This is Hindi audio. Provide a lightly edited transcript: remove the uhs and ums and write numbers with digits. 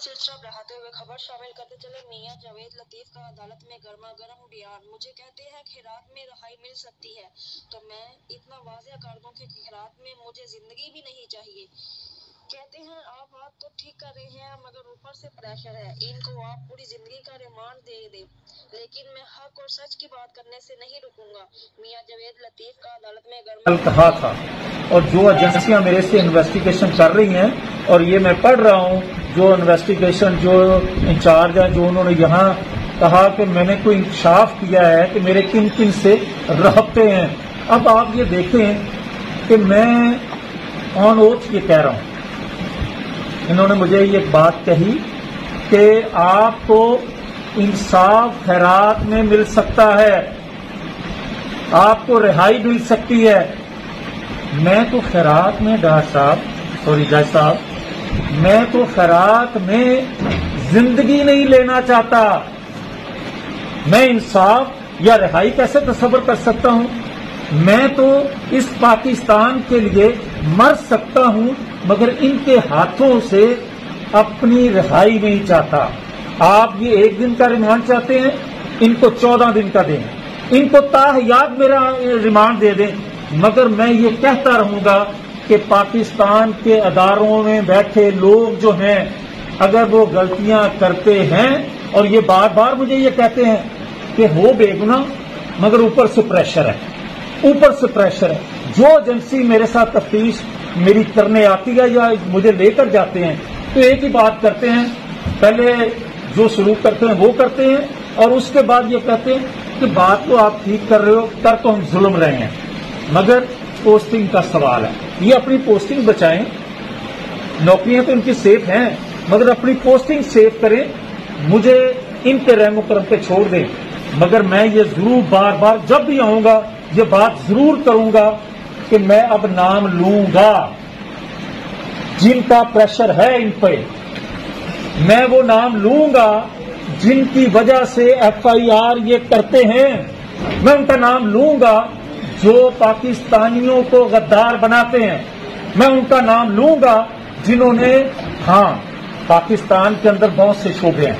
सिलसिला बढ़ाते हुए खबर शामिल करते चले। मियां जावेद लतीफ का अदालत में गर्मा-गर्म बयान। मुझे कहते हैं खैरात में रिहाई मिल सकती है तो मैं इतना वाज़ेह कर दूं कि खैरात में मुझे जिंदगी भी नहीं चाहिए। कहते हैं आप बात तो ठीक कर रहे हैं मगर ऊपर से प्रेशर है, इनको आप पूरी जिंदगी का रिमांड दे दें, लेकिन मैं हक और सच की बात करने से नहीं रुकूंगा। मियां जावेद लतीफ का अदालत में कल कहा था और जो एजेंसियां मेरे से इन्वेस्टिगेशन कर रही हैं और ये मैं पढ़ रहा हूं, जो इन्वेस्टिगेशन जो इंचार्ज है, जो उन्होंने यहाँ कहा कि मैंने कोई इंकशाफ किया है कि मेरे किन किन से राब्ते हैं। अब आप ये देखें कि मैं ऑन ओथ ये कह रहा हूं, इन्होंने मुझे ये बात कही कि आपको इंसाफ खैरात में मिल सकता है, आपको रिहाई मिल सकती है। मैं तो खैरात में जज साहब, मैं तो खैरात में जिंदगी नहीं लेना चाहता। मैं इंसाफ या रिहाई कैसे तसव्वुर कर सकता हूं? मैं तो इस पाकिस्तान के लिए मर सकता हूं मगर इनके हाथों से अपनी रिहाई नहीं चाहता। आप ये 1 दिन का रिमांड चाहते हैं, इनको 14 दिन का दें, इनको ताहयात मेरा रिमांड दे दें, मगर मैं ये कहता रहूंगा कि पाकिस्तान के अदारों में बैठे लोग जो हैं अगर वो गलतियां करते हैं और ये बार बार मुझे ये कहते हैं कि हो बेगुनाह मगर ऊपर से प्रेशर है, ऊपर से प्रेशर है। जो एजेंसी मेरे साथ तफ्तीश मेरी करने आती है या मुझे लेकर जाते हैं तो एक ही बात करते हैं, पहले जो सलूक करते हैं वो करते हैं और उसके बाद ये कहते हैं कि बात तो आप ठीक कर रहे हो, कर तो हम जुल्म रहे हैं मगर पोस्टिंग का सवाल है। ये अपनी पोस्टिंग बचाएं, नौकरियां तो इनकी सेफ हैं मगर अपनी पोस्टिंग सेफ करें, मुझे इनके रहमो करम पे छोड़ दें। मगर मैं ये जरूर बार बार जब भी आऊंगा ये बात जरूर करूंगा कि मैं अब नाम लूंगा जिनका प्रेशर है इन पे, मैं वो नाम लूंगा जिनकी वजह से FIR ये करते हैं। मैं उनका नाम लूंगा जो पाकिस्तानियों को गद्दार बनाते हैं, मैं उनका नाम लूंगा जिन्होंने पाकिस्तान के अंदर बहुत से शोबे हैं,